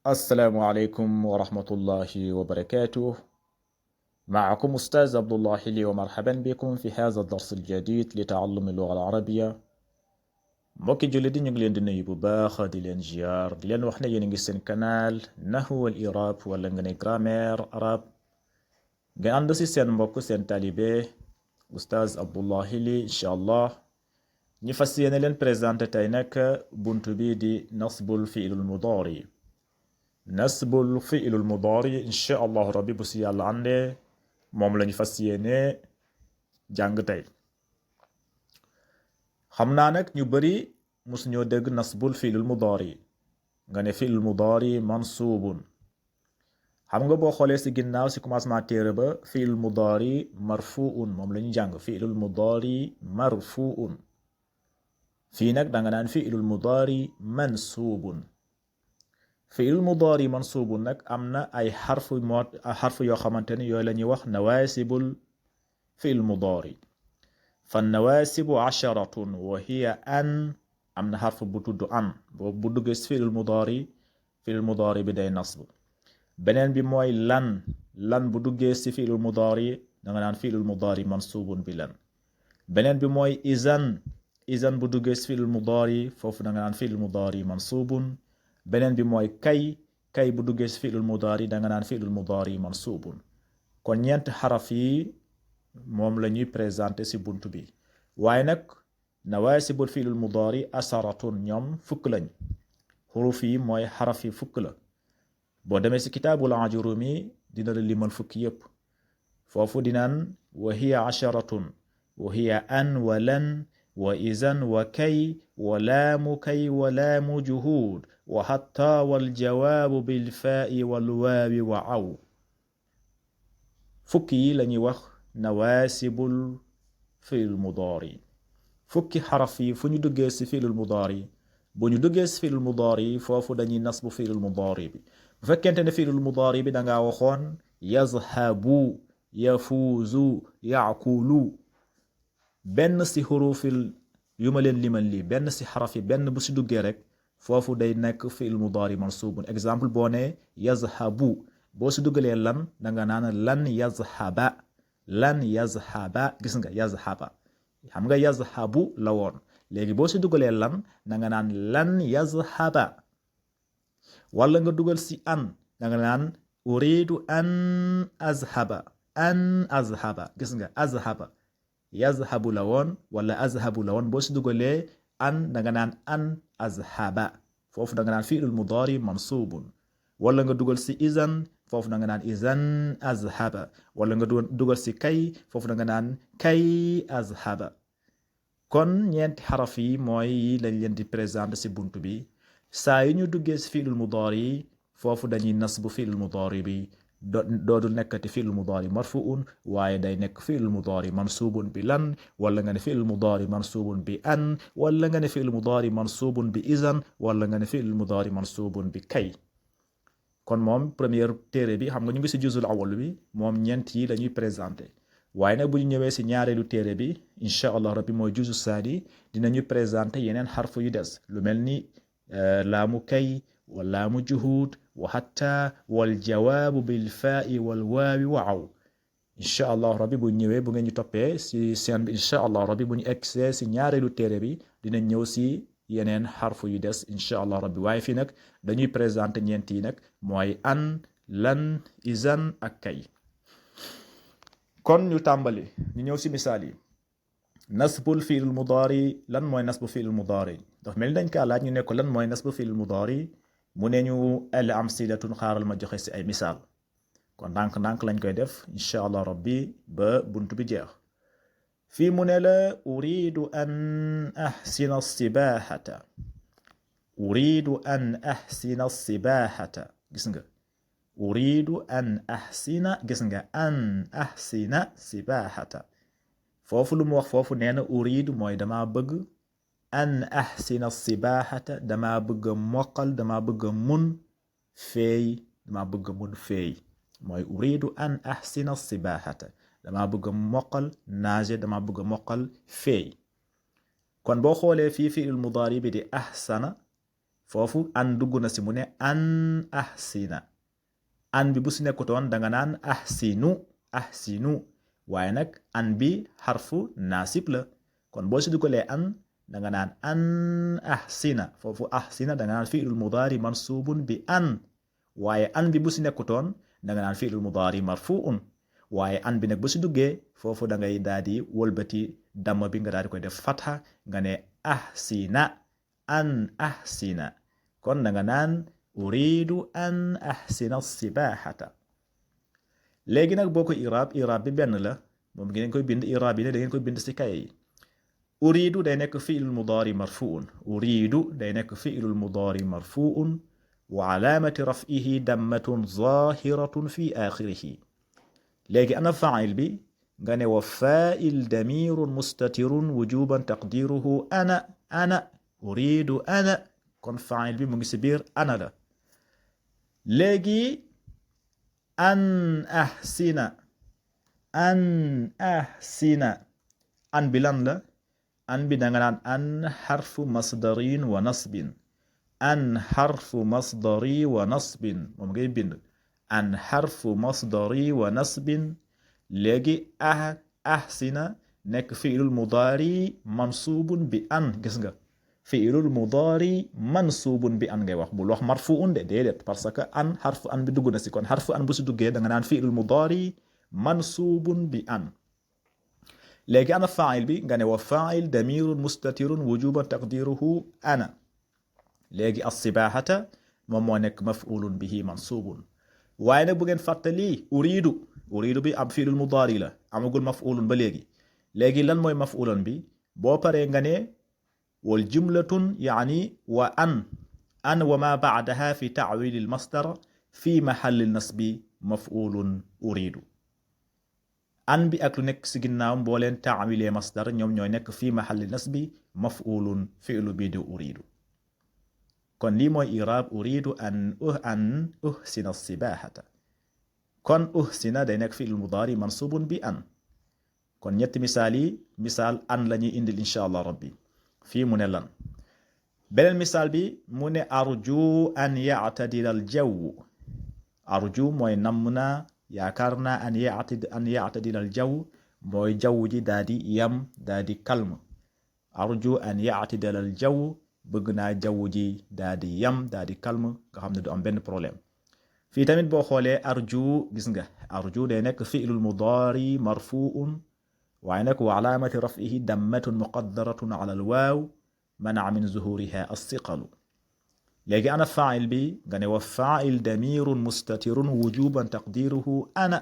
السلام عليكم ورحمة الله وبركاته. معكم أستاذ عبد الله حلي، ومرحبا بكم في هذا الدرس الجديد لتعلم اللغة العربية. mbokki jullit yi ñu ngi leen di nuyu bu baax di leen ziar di leen wax ne yéen a ngi seen canal Nahwu wal I'rab wala nga ne grammaire arabe. ngeen ànd si seen mbokk seen taalibe Oustaz Abdullah Hili incha allah. ñi fas yéene leen présenté tey nag buntu bi di nasbul fi'lul mudaari. nasbul fi'lul mudaari incha allahu rabbi bu si yàlla àndee moom lañu fas yéene jàng tey. xam naa nag ñu bari musuñoo dégg nasbul fi'lul mudaari. nga ne fi'lul mudaari mansuubun. xam nga boo xoolee si ginnaaw si commencement téere ba fi'lul mudaari marfuun moom la ñu jàng fi'lul mudaari marfuun. fii nag danga naan fi'lul mudaari mansuubun. fi'lul mudaari mansuubun nag am na ay xarfu yoo xamante ne yooyu la ñuy wax nawaasibul fi'lul mudaari. fa nawaasibu 10 wa hiya an. am na xarfu bu tudd an boobu bu duggee si fi'lul mudaari bi day nasb. beneen bi mooy lan bu duggee si fi'lul mudaari danga naan fi'lul mudaari mansuubun bi lan. beneen bi mooy izan bu duggee si fi'lul mudaari foofu danga naan fi'lul mudaari mansuubun. beneen bi mooy kay bu duggee si fi'lul mudaari danga naan fi'lul mudaari mansuubun. kon ñeent xaraf yi moom la ñuy présenté si buntu bi. waaye nag nawaasibul fi'lul mudaari asaratun ñoom fukk lañ. xuruf yi mooy xaraf yi fukk la. boo demee si kitaabul ajurumi dina la limal fukki yépp. foofu dinaan wa hiya 10 wa hiya an wa lan wa izan wa kay wa laamu kay wa laamu juhuud wa hatta wal jawaabu bil faa'i wal waawi wa aw. fukki yi lañuy wax nawaasibul fi'lul mudaari. fukki xaraf yi fu ñu duggee si fi'lul mudaari bu ñu duggee si fi'lul mudaari foofu dañuy nasbu fi'lul mudaari bi. bu fekkente ne fi'lul mudaari bi dangaa waxoon yazhabu yafuuzu yaakulu benn si xurufil yu ma leen limal lii benn si xaraf yi benn bu si duggee rek foofu day nekk fi'l mudaari mansuubun. exemple boo ne yazhabu boo si duggalee lan danga naan lan yazhaba gis nga yazhaba xam nga yazhabu la woon. léegi boo si duggalee lan danga naan lan yazhaba. wala nga dugal si an danga naan uridu an azhaba gis nga azhaba yazhabu la woon wala azhabu la woon. boo si dugalee an danga naan an azhaba foofu danga naan fi'lul mudaari mansuubun. wala nga dugal si izan foofu danga naan izan azhaba. wala nga dugal si kay foofu danga naan kay azhaba. kon ñeenti xaraf yi mooy yi lañ leen di présenté si buntu bi. saa yi ñu duggee si fi'lul mudaari foofu dañuy nasbu fi'lul mudaari bi doodul nekkati fi'lul mudaari marfuun waaye day nekk fi'lul mudaari mansuubun bi lan wala nga ne fi'lul mudaari mansuubun bi an wala nga ne fi'lul mudaari mansuubun bi izan wala nga ne fi'lul mudaari mansuubun bi kay. kon moom première téere bi xam nga ñu ngi si juzul awal bi moom ñeent yi lañuy présenté. waaye nag bu ñu ñëwee si ñaareelu téere bi incha allah rabbi mooy juzu saani dinañu présenté yeneen xarfu yu des lu mel ni laamu kay wa laamu juhuud wa hatta wal jawaabu bil faa'i wal waawi wa aw. incha allah rabbi bu ñëwee bu ngeen ñu toppee si seen bi incha allah rabbi bu ñu egsee si ñaareelu téere bi dinañ ñëw si yeneen xarfu yu des incha allah rabbi. waaye fii nag dañuy présenté ñeent yi nag mooy an lan izan ak kay. kon ñu tàmbali ñu ñëw si misaal yi. nasbul fi'lul mudaari lan mooy nasbu fi'lul mudaari daf mel ni dañ kaa laaj ñu ne ko lan mooy nasbu fi'lul mudaari mu ne ñu al amsilatun xaaral ma joxe si ay misaal. kon ndànk-ndànk lañ koy def incha allah rabbi ba buntu bi jeex. fii mu ne la uridu an ahsina sibahata uridu an ahsina sibahata gis nga uridu an ahsina gis nga an ahsina sibahata foofu lu mu wax foofu nee na uridu mooy dama bëgg an ahsina sibahata dama bëgg a mokkal dama bëgg a mun feey mooy uridu an ahsina sibahata dama bëgg a mokkal nage dama bëgg a mokkal feey. kon boo xoolee fii fi'il mudaari bi di ahsana foofu an dugg na si mu ne an ahsina an bi bu si nekkutoon danga naan ahsinu waaye nag an bi xarfu naasib la kon boo si dugalee an danga naan an ahsina foofu ahsina danga naan fi'lul mudaari mansubun bi an waaye an bi bu si nekkutoon danga naan fi'lul mudaari marfuun waaye an bi nag bu si duggee foofu da ngay daal di wëlbati damma bi nga daal di koy def fatha nga ne ahsina an ahsina kon danga naan uridu an ahsina sibahata léegi nag boo ko iraab bi benn la moom ngeen koy bind iraab yi ne da ngeen koy bind si kaye yi uridu day nekk fi'lul mudaari marfuun uridu day nekk fi'lul mudaari marfuun wa alaamati raf'ihi dammatun zaahiratun fi aaxirihi léegi ana faa'il bi nga ne wa faa'il damirun mustatirun wujuban taqdiruhu ana uridu ana kon faa'il bi mu ngi si biir ana la léegi an ahsina an bi lan la an bi danga naan an xarfu masdarin wa nasbin an xarfu masdari wa nasbin moom ngay bind an xarfu masdari wa nasbin léegi ahsina nekk fi'lul mudaari mansubun bi an gis nga fi'lul mudaari mansubun bi an ngay wax bul wax marfuun de déedéet parce que an xarfu an bi dugg na si kon xarfu an bu si duggee da nga naan fi'lul mudaari mansubun bi an léegi ana faa'il bi nga ne wa faa'il damirun mustatirun wujuban taqdiruhu ana léegi as-sibahata moom moo nekk maf'ulun bihi mansubun waaye nag bu ngeen fàttali uridu bi am fi'lul mudaari la amagul maf'ulun ba léegi lan mooy maf'ulun bi boo paree nga ne wal jumlatun yaani wa an wa ma ba'daha fi ta'wil al masdar fi mahall al nasbi maf'ulun uridu an bi ak lu nekk si ginnaawam boo leen ta'wilee masdar ñoom ñooy nekk fi mahall al nasbi maf'ulun fi'lu bi di uridu kon lii mooy iraab uridu an uhsina sibahata kon uhsina day nekk fi'l mudaari mansubun bi an kon ñetti misaal an la ñuy indil insha allah rabbi fii mu ne lan beneen misaal bi mu ne arju an ya'tadila al jaw arju mooy namm naa yaakaar naa an ya'tadila al jaw mooy jaww ji daa di yam daa di calme arju an ya'tadila al jaw bëgg naa jaww ji daa di yam daa di calme nga xam ne du am benn problème fii tamit boo xoolee arju gis nga arju day nekk fi'lul mudaari marfuun waaye nag wa alaamati raf'ihi dammatun muqaddaratun ala al waaw mana'a min zuhuriha as-siqalu léegi ana faa'il bi nga ne wa faa'il damirun mustatirun wujuban taqdiruhu ana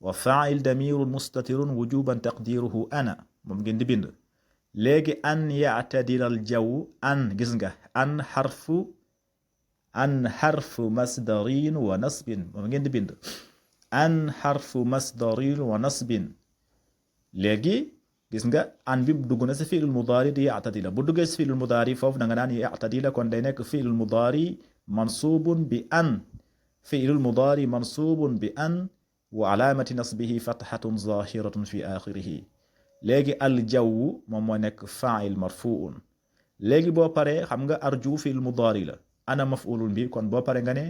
wa faa'il damirun mustatirun wujuban taqdiruhu ana moom ngeen di bind léegi an ya'tadila al jaw an gis nga an xarfu masdarin wa nasbin moom ngeen di bind an xarfu masdarin wa nasbin léegi gis nga an bi dugg na si fi'lul mudaari di ya'tadila bu duggee si fi'lul mudaari foofu da nga naan ya'tadila kon day nekk fi'lul mudaari mansubun bi an fi'lul mudaari mansubun bi an wa alaamati nasbihi fathatun zahiratun fi axirihi léegi al jaww moom moo nekk faa'il marfuun léegi boo paree xam nga arju fi'lul mudaari la ana maf'ulun bi kon boo paree nga ne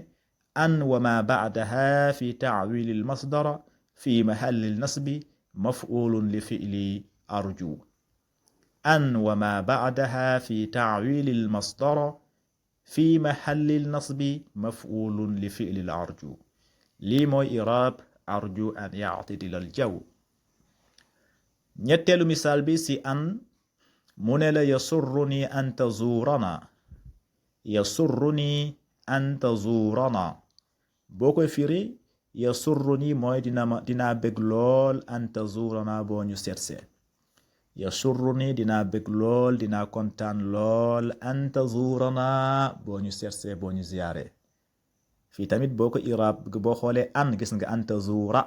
an wa ma ba'daha fi ta'wil al masdar fi mahall al nasbi maf'ulun li fi'li arju an wa ma ba'daha fi ta'wil al masdar fi mahall al nasbi maf'ulun li fi'li al arju lii mooy iraab arju an ya'tadila al jaw ñetteelu misaal bi si an mu ne la yasurruni an tazurana yasurruni an tazurana boo koy firi yasurruni mooy dinaa bég lool an tazurana boo ñu seetsee yasurruni dinaa bég lool dinaa kontaan lool an tazurana boo ñu seetsee boo ñu ziyaare fii tamit boo ko iraab boo xoolee an gis nga an tazura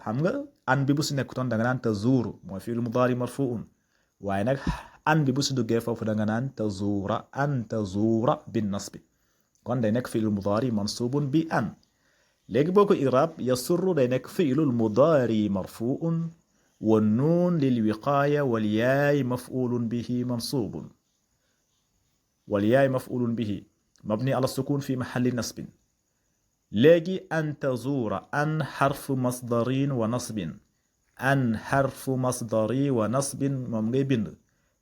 xam nga an bi bu si nekkutoon da nga naan tazuru mooy fi'l mudaari marfuun waaye nag an bi bu si duggee foofu da nga naan an tazura bin nasbi kon day nekk fi'l mudaari mansubun bi an léegi boo ko iraab yasurru day nekk fi'lul mudaari marfuun wa nuun lil wiqaaya wal yaay maf'ulun bihi mansubun والياء مفعول به مبني على السكون في محل نصب. léegi an tazura an xarfu masdarin wa nasbin an xarfu masdari wa nasbin moom ngay bind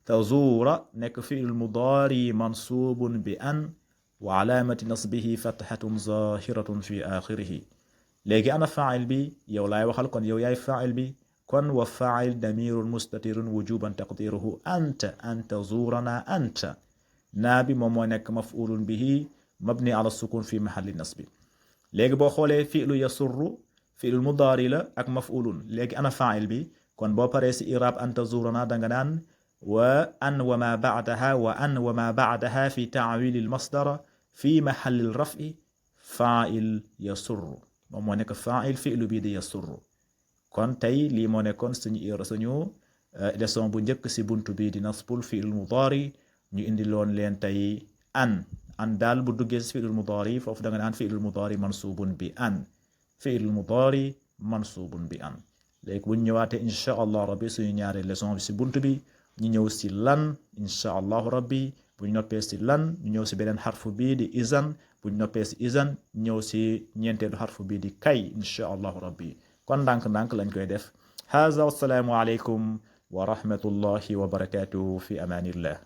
tazura nekk fi'l mudaari mansubun bi an wa alaamati nasbihi fathatun zahiratun fi axirihi. léegi ana faa'il bi yow laay waxal kon yow yaay faa'il bi kon wa faa'il damirun mustatirun wujuban taqdiruhu anta an tazurana anta naa bi moom moo nekk maf'ulun bihi mabni ala sukun fi mahalli nasbi. léegi boo xoolee fi'lu yasurru fi'lu mudaari la ak maf'ulun léegi ana fa'il bi kon boo paree si i'raab an tazurana danga naan wa an wa ma ba'daha wa an wa ma ba'daha fi ta'wil al masdar fi mahall al raf'i fa'il yasurru moom moo nekk fa'il fi'lu bi di yasurru. kon tey lii moo nekkoon suñu leçon bu njëkk si buntu bi di nasbul fi'l mudaari ñu indi loon leen tey an daal bu duggee si fi'l mudaari foofu da nga naan fi'l mudaari mansubun bi an fi'l mudaari mansubun bi an. léegi bu ñu ñëwaatee incha allah rabbi suñu ñaari leçon bi si buntu bi ñu ñëw si lan incha allahu rabbi bu ñu noppee si lan ñu ñëw si beneen xarfu bii di izan bu ñu noppee si izan ñëw si ñeenteelu xarfu bii di kay incha allahu rabbi. kon ndànk-ndànk lañ koy def. haza wassalaamu aleykum wa rahmatullahi wa barakatuhu fi amanillah.